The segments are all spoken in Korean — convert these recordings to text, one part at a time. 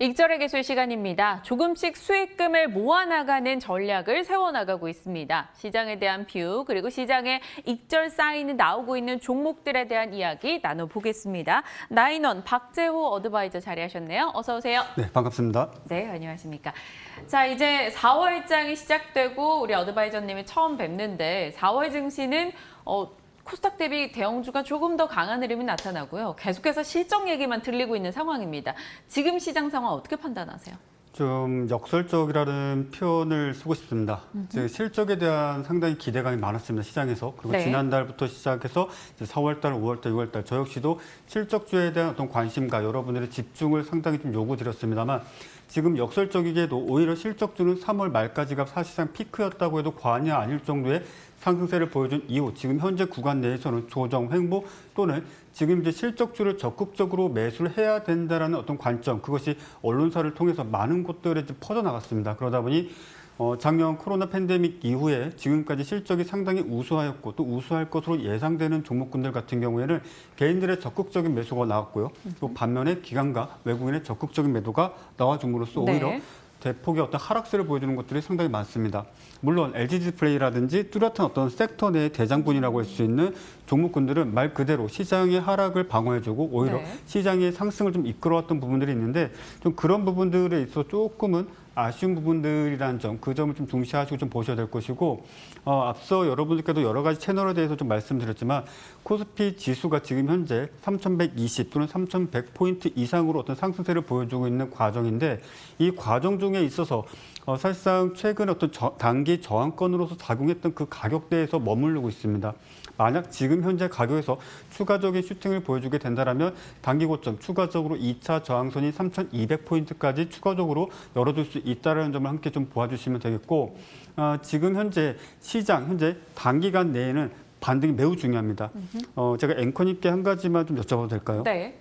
익절의 기술 시간입니다. 조금씩 수익금을 모아나가는 전략을 세워나가고 있습니다. 시장에 대한 뷰, 그리고 시장에 익절 사인이 나오고 있는 종목들에 대한 이야기 나눠보겠습니다. 나인원 박재호 어드바이저 자리하셨네요. 어서 오세요. 네, 반갑습니다. 네, 안녕하십니까. 자, 이제 4월장이 시작되고 우리 어드바이저님이 처음 뵙는데 4월 증시는 코스닥 대비 대형주가 조금 더 강한 흐름이 나타나고요. 계속해서 실적 얘기만 들리고 있는 상황입니다. 지금 시장 상황 어떻게 판단하세요? 좀 역설적이라는 표현을 쓰고 싶습니다. 실적에 대한 상당히 기대감이 많았습니다. 시장에서. 그리고 네. 지난달부터 시작해서 이제 4월달, 5월달, 6월달 저 역시도 실적주에 대한 어떤 관심과 여러분들의 집중을 상당히 좀 요구드렸습니다만 지금 역설적이게도 오히려 실적주는 3월 말까지가 사실상 피크였다고 해도 과언이 아닐 정도의 상승세를 보여준 이후 지금 현재 구간 내에서는 조정, 횡보 또는 지금 이제 실적주를 적극적으로 매수를 해야 된다라는 어떤 관점, 그것이 언론사를 통해서 많은 곳들에 퍼져나갔습니다. 그러다 보니 작년 코로나 팬데믹 이후에 지금까지 실적이 상당히 우수하였고 또 우수할 것으로 예상되는 종목군들 같은 경우에는 개인들의 적극적인 매수가 나왔고요. 또 반면에 기관과 외국인의 적극적인 매도가 나와줌으로써 오히려 대폭의 어떤 하락세를 보여주는 것들이 상당히 많습니다. 물론 LG 디스플레이라든지 뚜렷한 어떤 섹터 내의 대장군이라고 할 수 있는 종목군들은 말 그대로 시장의 하락을 방어해주고 오히려 시장의 상승을 좀 이끌어왔던 부분들이 있는데 좀 그런 부분들에 있어서 조금은 아쉬운 부분들이라는 점, 그 점을 좀 중시하시고 좀 보셔야 될 것이고 앞서 여러분들께도 여러 가지 채널에 대해서 좀 말씀드렸지만 코스피 지수가 지금 현재 3,120 또는 3,100포인트 이상으로 어떤 상승세를 보여주고 있는 과정인데 이 과정 중에 있어서 사실상 최근 어떤 단기 저항권으로서 작용했던 그 가격대에서 머무르고 있습니다. 만약 지금 현재 가격에서 추가적인 슈팅을 보여주게 된다면 단기 고점 추가적으로 2차 저항선이 3,200포인트까지 추가적으로 열어줄 수 있다는 점을 함께 좀 보아주시면 되겠고 지금 현재 시장 현재 단기간 내에는 반등이 매우 중요합니다. 제가 앵커님께 한 가지만 좀 여쭤봐도 될까요? 네.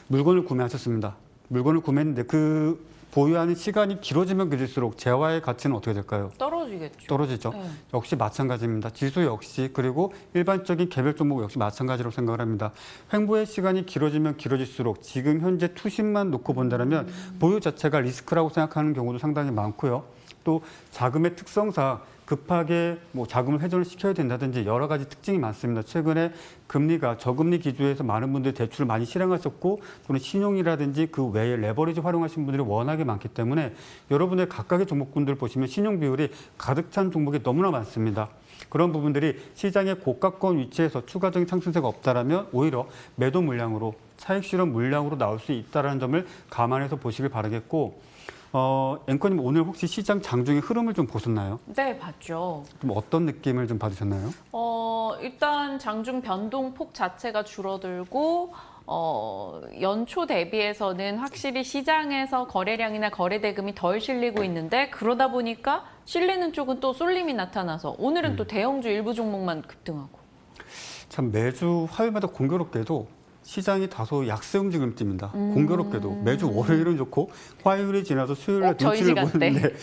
물건을 구매하셨습니다. 물건을 구매했는데 그 보유하는 시간이 길어지면 길어질수록 재화의 가치는 어떻게 될까요? 떨어지겠죠. 떨어지죠. 네. 역시 마찬가지입니다. 지수 역시 그리고 일반적인 개별 종목 역시 마찬가지로 생각을 합니다. 횡보의 시간이 길어지면 길어질수록 지금 현재 투심만 놓고 본다면 보유 자체가 리스크라고 생각하는 경우도 상당히 많고요. 또 자금의 특성상 급하게 자금을 회전을 시켜야 된다든지 여러 가지 특징이 많습니다. 최근에 금리가 저금리 기조에서 많은 분들이 대출을 많이 실행하셨고 또는 신용이라든지 그 외에 레버리지 활용하신 분들이 워낙에 많기 때문에 여러분의 각각의 종목군들 보시면 신용 비율이 가득 찬 종목이 너무나 많습니다. 그런 부분들이 시장의 고가권 위치에서 추가적인 상승세가 없다라면 오히려 매도 물량으로 차익 실현 물량으로 나올 수 있다는 점을 감안해서 보시길 바라겠고 앵커님 오늘 혹시 시장 장중의 흐름을 좀 보셨나요? 네, 봤죠. 좀 어떤 느낌을 좀 받으셨나요? 일단 장중 변동폭 자체가 줄어들고 연초 대비해서는 확실히 시장에서 거래량이나 거래 대금이 덜 실리고 있는데 그러다 보니까 실리는 쪽은 또 쏠림이 나타나서 오늘은 또 대형주 일부 종목만 급등하고. 참 매주 화요일마다 공교롭게도 시장이 다소 약세 움직임을 띱니다. 공교롭게도 매주 월요일은 좋고 화요일이 지나서 수요일에 눈치를 보는데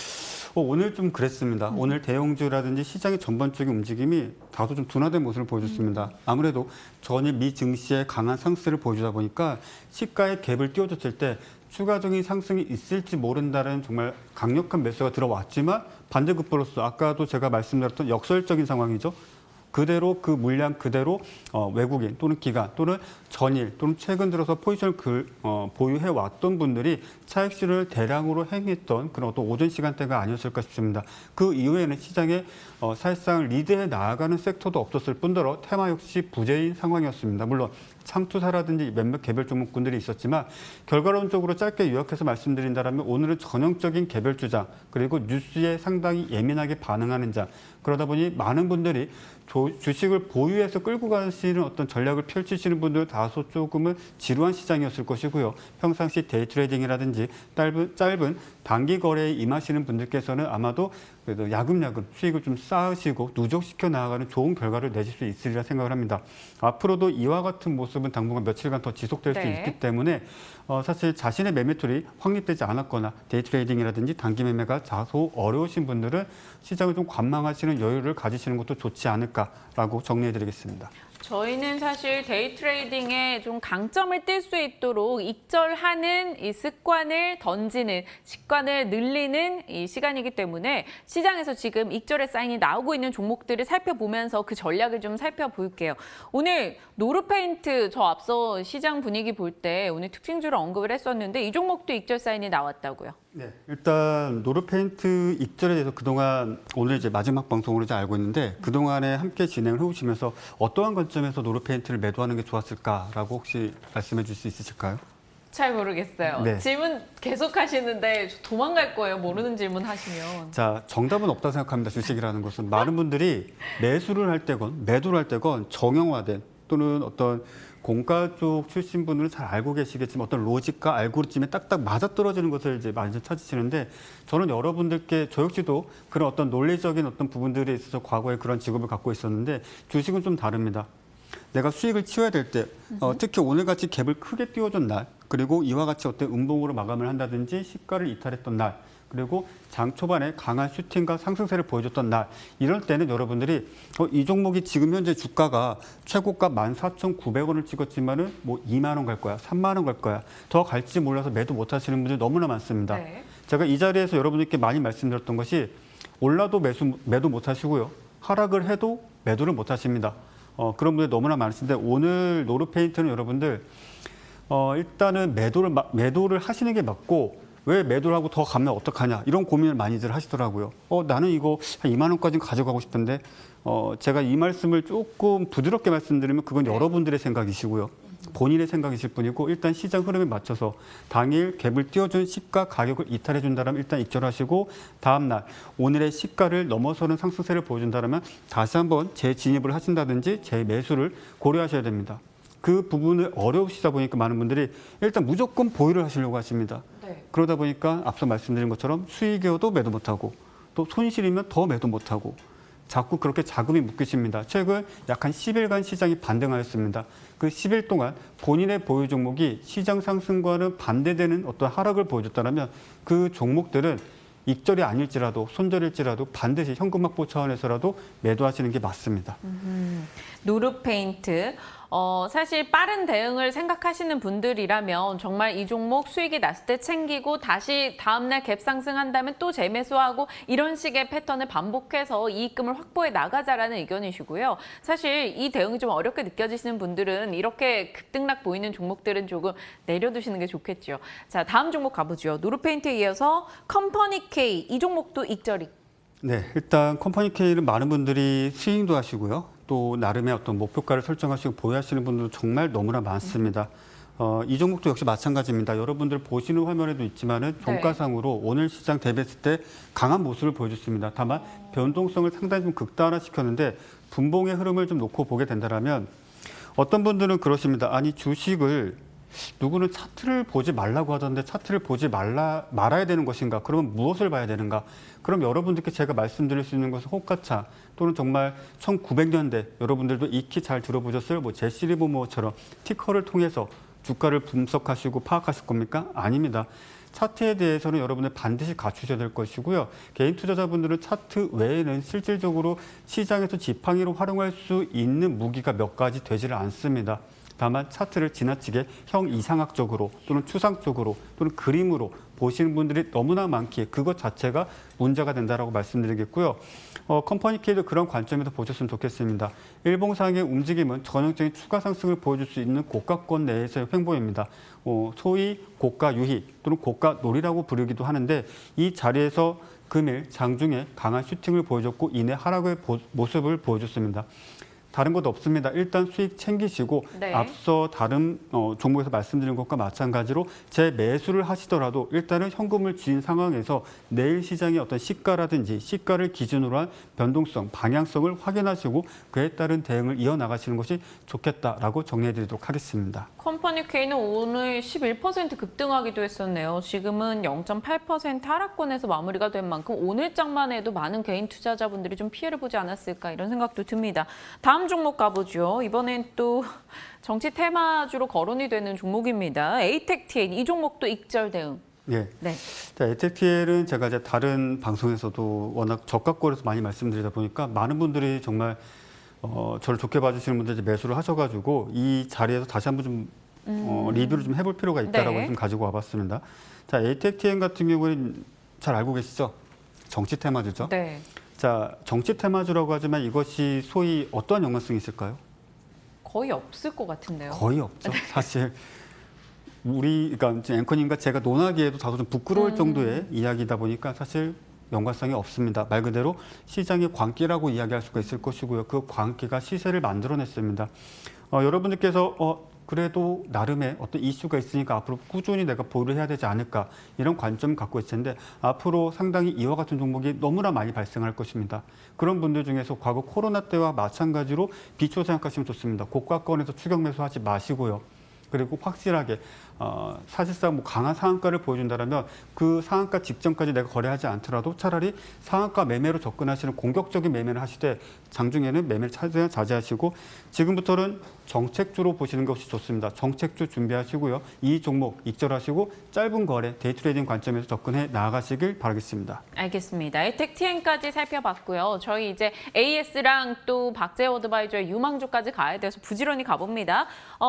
오늘 좀 그랬습니다. 오늘 대형주라든지 시장의 전반적인 움직임이 다소 좀 둔화된 모습을 보여줬습니다. 아무래도 전일 미 증시의 강한 상승세를 보여주다 보니까 시가의 갭을 띄워줬을 때 추가적인 상승이 있을지 모른다는 정말 강력한 매수가 들어왔지만 반대급부로서 아까도 제가 말씀드렸던 역설적인 상황이죠. 그대로 그 물량 그대로 외국인 또는 기관 또는 전일 또는 최근 들어서 포지션을 보유해 왔던 분들이 차익 실현을 대량으로 행했던 그런 어떤 오전 시간대가 아니었을까 싶습니다. 그 이후에는 시장에 사실상 리드해 나아가는 섹터도 없었을 뿐더러 테마 역시 부재인 상황이었습니다. 물론 창투사라든지 몇몇 개별 종목군들이 있었지만 결과론적으로 짧게 요약해서 말씀드린다면 오늘은 전형적인 개별 주장 그리고 뉴스에 상당히 예민하게 반응하는 장 그러다 보니 많은 분들이 주식을 보유해서 끌고 가시는 어떤 전략을 펼치시는 분들 다소 조금은 지루한 시장이었을 것이고요. 평상시 데이 트레이딩이라든지 짧은 단기 거래에 임하시는 분들께서는 아마도 그래도 야금야금 수익을 좀 쌓으시고 누적시켜 나아가는 좋은 결과를 내실 수 있으리라 생각을 합니다. 앞으로도 이와 같은 모습은 당분간 며칠간 더 지속될 수 있기 때문에 사실 자신의 매매툴이 확립되지 않았거나 데이 트레이딩이라든지 단기 매매가 다소 어려우신 분들은 시장을 좀 관망하시는 여유를 가지시는 것도 좋지 않을까라고 정리해드리겠습니다. 저희는 사실 데이 트레이딩에 좀 강점을 띨 수 있도록 익절하는 이 습관을 던지는, 습관을 늘리는 이 시간이기 때문에 시장에서 지금 익절의 사인이 나오고 있는 종목들을 살펴보면서 그 전략을 좀 살펴볼게요. 오늘 노르페인트, 저 앞서 시장 분위기 볼 때 오늘 특징주를 언급을 했었는데 이 종목도 익절 사인이 나왔다고요. 네, 일단 노르페인트 익절에 대해서 그동안 오늘 이제 마지막 방송으로 이제 알고 있는데 그동안에 함께 진행을 해오시면서 어떠한 관점에서 노르페인트를 매도하는 게 좋았을까라고 혹시 말씀해 줄 수 있으실까요? 잘 모르겠어요. 네. 질문 계속 하시는데 도망갈 거예요. 모르는 질문 하시면. 자, 정답은 없다고 생각합니다. 주식이라는 것은 많은 분들이 매수를 할 때건 매도를 할 때건 정형화된 또는 어떤 공가 쪽 출신 분들은 잘 알고 계시겠지만 어떤 로직과 알고리즘에 딱딱 맞아떨어지는 것을 이제 많이 찾으시는데 저는 여러분들께 저 역시도 그런 어떤 논리적인 어떤 부분들에 있어서 과거에 그런 직업을 갖고 있었는데 주식은 좀 다릅니다. 내가 수익을 치워야 될 때, 특히 오늘같이 갭을 크게 띄워준 날, 그리고 이와 같이 어떤 음봉으로 마감을 한다든지 시가를 이탈했던 날, 그리고 장 초반에 강한 슈팅과 상승세를 보여줬던 날, 이럴 때는 여러분들이 이 종목이 지금 현재 주가가 최고가 14,900원을 찍었지만은 뭐 2만 원 갈 거야, 3만 원 갈 거야, 더 갈지 몰라서 매도 못 하시는 분들이 너무나 많습니다. 네. 제가 이 자리에서 여러분들께 많이 말씀드렸던 것이 올라도 매도 못 하시고요. 하락을 해도 매도를 못 하십니다. 그런 분들이 너무나 많으신데 오늘 노르페인트는 여러분들 일단은 매도를 하시는 게 맞고 왜 매도를 하고 더 가면 어떡하냐 이런 고민을 많이들 하시더라고요. 나는 이거 한 2만 원까지 가져가고 싶은데 제가 이 말씀을 조금 부드럽게 말씀드리면 그건 여러분들의 생각이시고요. 본인의 생각이실 뿐이고 일단 시장 흐름에 맞춰서 당일 갭을 띄워준 시가 가격을 이탈해 준다면 일단 익절하시고 다음 날 오늘의 시가를 넘어서는 상승세를 보여준다면 다시 한번 재진입을 하신다든지 재매수를 고려하셔야 됩니다. 그 부분을 어려우시다 보니까 많은 분들이 일단 무조건 보유를 하시려고 하십니다. 네. 그러다 보니까 앞서 말씀드린 것처럼 수익이어도 매도 못하고 또 손실이면 더 매도 못하고 자꾸 그렇게 자금이 묶이십니다. 최근 약 한 10일간 시장이 반등하였습니다. 그 10일 동안 본인의 보유 종목이 시장 상승과는 반대되는 어떤 하락을 보여줬다면 그 종목들은 익절이 아닐지라도 손절일지라도 반드시 현금 확보 차원에서라도 매도하시는 게 맞습니다. 노르페인트. 사실 빠른 대응을 생각하시는 분들이라면 정말 이 종목 수익이 났을 때 챙기고 다시 다음날 갭 상승한다면 또 재매수하고 이런 식의 패턴을 반복해서 이익금을 확보해 나가자라는 의견이시고요. 사실 이 대응이 좀 어렵게 느껴지시는 분들은 이렇게 급등락 보이는 종목들은 조금 내려두시는 게 좋겠죠. 자, 다음 종목 가보죠. 노르페인트에 이어서 컴퍼니 K. 이 종목도 익절이. 네, 일단 컴퍼니 K는 많은 분들이 스윙도 하시고요. 또 나름의 어떤 목표가를 설정하시고 보유하시는 분들도 정말 너무나 많습니다. 이 종목도 역시 마찬가지입니다. 여러분들 보시는 화면에도 있지만은 종가상으로 오늘 시장 대비했을 때 강한 모습을 보여줬습니다. 다만 변동성을 상당히 좀 극단화시켰는데 분봉의 흐름을 좀 놓고 보게 된다면 어떤 분들은 그러십니다. 아니 주식을 누구는 차트를 보지 말라고 하던데 차트를 보지 말아야 되는 것인가? 그러면 무엇을 봐야 되는가? 그럼 여러분들께 제가 말씀드릴 수 있는 것은 호가차 또는 정말 1900년대 여러분들도 익히 잘 들어보셨을 뭐 제시리버모어처럼 티커를 통해서 주가를 분석하시고 파악하실 겁니까? 아닙니다. 차트에 대해서는 여러분들 반드시 갖추셔야 될 것이고요. 개인 투자자분들은 차트 외에는 실질적으로 시장에서 지팡이로 활용할 수 있는 무기가 몇 가지 되지를 않습니다. 다만 차트를 지나치게 형 이상학적으로 또는 추상적으로 또는 그림으로 보시는 분들이 너무나 많기에 그것 자체가 문제가 된다라고 말씀드리겠고요. 컴퍼니 K도 그런 관점에서 보셨으면 좋겠습니다. 일봉상의 움직임은 전형적인 추가 상승을 보여줄 수 있는 고가권 내에서의 횡보입니다. 소위 고가 유희 또는 고가 놀이라고 부르기도 하는데 이 자리에서 금일 장중에 강한 슈팅을 보여줬고 이내 하락의 모습을 보여줬습니다. 다른 것도 없습니다. 일단 수익 챙기시고 네. 앞서 다른 종목에서 말씀드린 것과 마찬가지로 재매수를 하시더라도 일단은 현금을 쥔 상황에서 내일 시장의 어떤 시가라든지 시가를 기준으로 한 변동성, 방향성을 확인하시고 그에 따른 대응을 이어나가시는 것이 좋겠다라고 정리해드리도록 하겠습니다. 컴퍼니 K는 오늘 11% 급등하기도 했었네요. 지금은 0.8% 하락권에서 마무리가 된 만큼 오늘장만 해도 많은 개인 투자자분들이 좀 피해를 보지 않았을까 이런 생각도 듭니다. 다음 종목 가보죠. 이번엔 또 정치 테마주로 거론이 되는 종목입니다. 에이텍TN 이 종목도 익절 대응. 예. 네. 자, 에이텍TN은 제가 이제 다른 방송에서도 워낙 저가권에서 많이 말씀드리다 보니까 많은 분들이 정말 저를 좋게 봐주시는 분들 이제 매수를 하셔가지고 이 자리에서 다시 한번 좀 리뷰를 좀 해볼 필요가 있다라고 네. 좀 가지고 와봤습니다. 자, ATX-TN 같은 경우는 잘 알고 계시죠? 정치 테마주죠. 네. 자, 정치 테마주라고 하지만 이것이 소위 어떠한 연관성이 있을까요? 거의 없을 것 같은데요. 거의 없죠. 사실 그러니까 지금 앵커님과 제가 논하기에도 다소 좀 부끄러울 정도의 이야기다 보니까 사실 연관성이 없습니다. 말 그대로 시장의 광기라고 이야기할 수가 있을 것이고요. 그 광기가 시세를 만들어냈습니다. 여러분들께서 그래도 나름의 어떤 이슈가 있으니까 앞으로 꾸준히 내가 보유를 해야 되지 않을까 이런 관점을 갖고 있을 텐데 앞으로 상당히 이와 같은 종목이 너무나 많이 발생할 것입니다. 그런 분들 중에서 과거 코로나 때와 마찬가지로 비추어 생각하시면 좋습니다. 고가권에서 추격 매수하지 마시고요. 그리고 확실하게 사실상 뭐 강한 상한가를 보여준다면 그 상한가 직전까지 내가 거래하지 않더라도 차라리 상한가 매매로 접근하시는 공격적인 매매를 하시되 장중에는 매매를 최대한 자제하시고 지금부터는 정책주로 보시는 것이 좋습니다. 정책주 준비하시고요. 이 종목 익절하시고 짧은 거래, 데이 트레이딩 관점에서 접근해 나아가시길 바라겠습니다. 알겠습니다. 에텍TN까지 살펴봤고요. 저희 이제 AS랑 또 박재호 어드바이저의 유망주까지 가야 돼서 부지런히 가봅니다.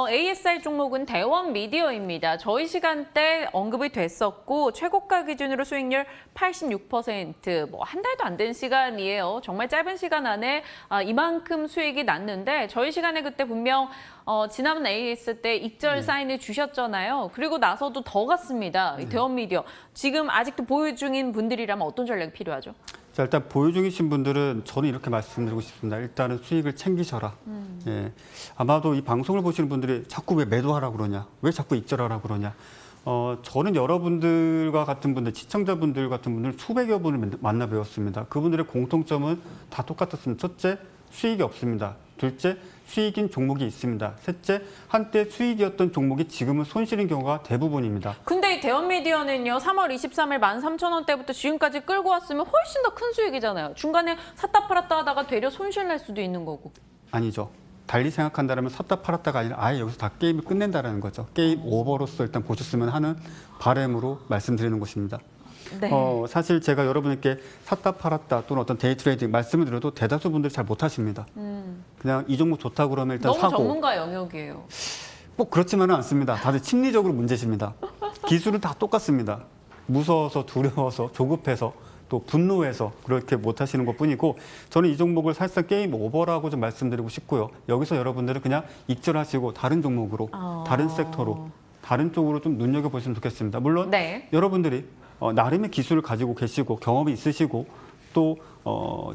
ASR 종목은 대원 미디어입니다. 저희 시간대 언급이 됐었고 최고가 기준으로 수익률 86%, 뭐 한 달도 안 된 시간이에요. 정말 짧은 시간 안에 이만큼 수익이 났는데 저희 시간에 그때 분명 지난번 AS 때 익절 사인을 주셨잖아요. 그리고 나서도 더 갔습니다. 이 대원 미디어. 지금 아직도 보유 중인 분들이라면 어떤 전략이 필요하죠? 자, 일단 보유 중이신 분들은 저는 이렇게 말씀드리고 싶습니다. 일단은 수익을 챙기셔라. 예. 아마도 이 방송을 보시는 분들이 자꾸 왜 매도하라 그러냐, 왜 자꾸 익절하라 그러냐. 저는 여러분들과 같은 분들, 시청자분들 같은 분들 수백여 분을 만나 뵈었습니다. 그분들의 공통점은 다 똑같았습니다. 첫째, 수익이 없습니다. 둘째, 수익인 종목이 있습니다. 셋째, 한때 수익이었던 종목이 지금은 손실인 경우가 대부분입니다. 근데 이 대원 미디어는요, 3월 23일 13,000원대부터 지금까지 끌고 왔으면 훨씬 더 큰 수익이잖아요. 중간에 샀다 팔았다 하다가 되려 손실 날 수도 있는 거고. 아니죠. 달리 생각한다면 샀다 팔았다가 아니라 아예 여기서 다 게임을 끝낸다라는 거죠. 게임 오버로서 일단 보셨으면 하는 바람으로 말씀드리는 것입니다. 네. 사실 제가 여러분께 샀다 팔았다 또는 어떤 데이 트레이딩 말씀을 드려도 대다수 분들이 잘 못하십니다. 그냥 이 종목 좋다 그러면 일단 너무 사고. 전문가 영역이에요. 꼭 그렇지만은 않습니다. 다들 심리적으로 문제십니다. 기술은 다 똑같습니다. 무서워서 두려워서 조급해서 또 분노해서 그렇게 못하시는 것뿐이고 저는 이 종목을 사실상 게임 오버라고 좀 말씀드리고 싶고요. 여기서 여러분들은 그냥 익절하시고 다른 종목으로 다른 섹터로 다른 쪽으로 좀 눈여겨보시면 좋겠습니다. 물론 네. 여러분들이 나름의 기술을 가지고 계시고 경험이 있으시고 또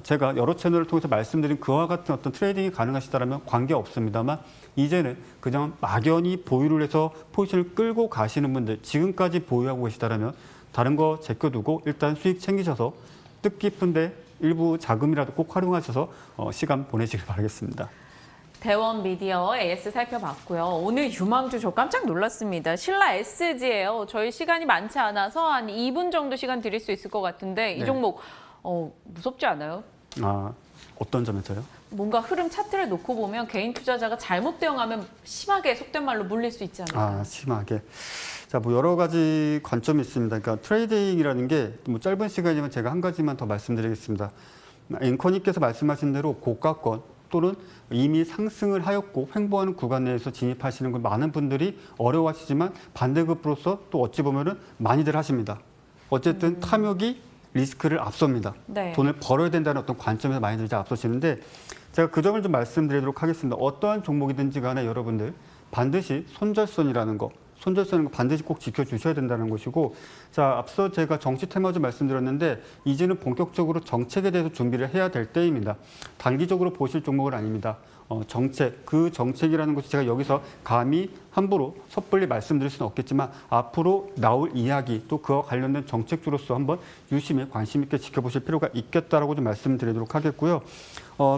제가 여러 채널을 통해서 말씀드린 그와 같은 어떤 트레이딩이 가능하시다면 관계없습니다만 이제는 그냥 막연히 보유를 해서 포지션을 끌고 가시는 분들 지금까지 보유하고 계시다면 다른 거 제껴두고 일단 수익 챙기셔서 뜻깊은데 일부 자금이라도 꼭 활용하셔서 시간 보내시길 바라겠습니다. 대원 미디어 AS 살펴봤고요. 오늘 유망주 저 깜짝 놀랐습니다. 신라 SG예요. 저희 시간이 많지 않아서 한 2분 정도 시간 드릴 수 있을 것 같은데 이 네. 종목 무섭지 않아요? 어떤 점에서요? 뭔가 흐름 차트를 놓고 보면 개인 투자자가 잘못 대응하면 심하게 속된 말로 물릴 수 있지 않을까? 심하게. 자, 뭐 여러 가지 관점이 있습니다. 그러니까 트레이딩이라는 게 뭐 짧은 시간이지만 제가 한 가지만 더 말씀드리겠습니다. 앵커님께서 말씀하신 대로 고가권 또는 이미 상승을 하였고 횡보하는 구간 내에서 진입하시는 걸 많은 분들이 어려워하시지만 반대급으로서 또 어찌 보면은 많이들 하십니다. 어쨌든 탐욕이 리스크를 앞섭니다. 네. 돈을 벌어야 된다는 어떤 관점에서 많이들 이제 앞서시는데 제가 그 점을 좀 말씀드리도록 하겠습니다. 어떠한 종목이든지 간에 여러분들 반드시 손절선이라는 거, 손절선은 거 반드시 꼭 지켜주셔야 된다는 것이고 자, 앞서 제가 정치 테마주 말씀드렸는데 이제는 본격적으로 정책에 대해서 준비를 해야 될 때입니다. 단기적으로 보실 종목은 아닙니다. 정책, 그 정책이라는 것이 제가 여기서 감히 함부로 섣불리 말씀드릴 수는 없겠지만 앞으로 나올 이야기 또 그와 관련된 정책주로서 한번 유심히 관심 있게 지켜보실 필요가 있겠다라고 좀 말씀드리도록 하겠고요.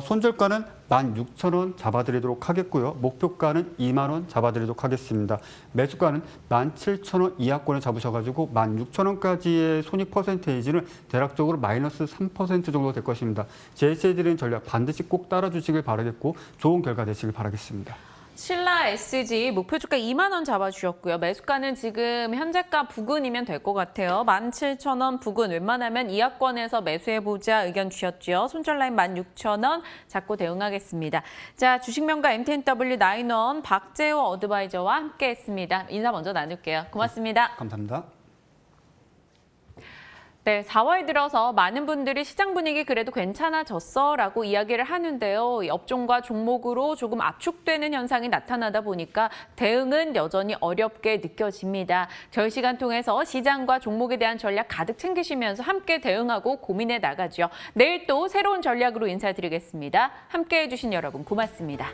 손절가는 16,000원 잡아드리도록 하겠고요. 목표가는 2만 원 잡아드리도록 하겠습니다. 매수가는 17,000원 이하권을 잡으셔가지고 16,000원까지의 손익 퍼센테이지는 대략적으로 마이너스 3% 정도 될 것입니다. 제시해드리는 전략 반드시 꼭 따라주시길 바라겠고 좋은 결과 되시길 바라겠습니다. 신라 SG 목표주가 2만 원 잡아주셨고요. 매수가는 지금 현재가 부근이면 될 것 같아요. 17,000원 부근, 웬만하면 이하권에서 매수해보자 의견 주셨죠. 손절 라인 16,000원 잡고 대응하겠습니다. 자, 주식명가 MTNW 나인원 박재호 어드바이저와 함께했습니다. 인사 먼저 나눌게요. 고맙습니다. 감사합니다. 네, 4월 들어서 많은 분들이 시장 분위기 그래도 괜찮아졌어라고 이야기를 하는데요. 이 업종과 종목으로 조금 압축되는 현상이 나타나다 보니까 대응은 여전히 어렵게 느껴집니다. 저희 시간 통해서 시장과 종목에 대한 전략 가득 챙기시면서 함께 대응하고 고민해 나가죠. 내일 또 새로운 전략으로 인사드리겠습니다. 함께해 주신 여러분 고맙습니다.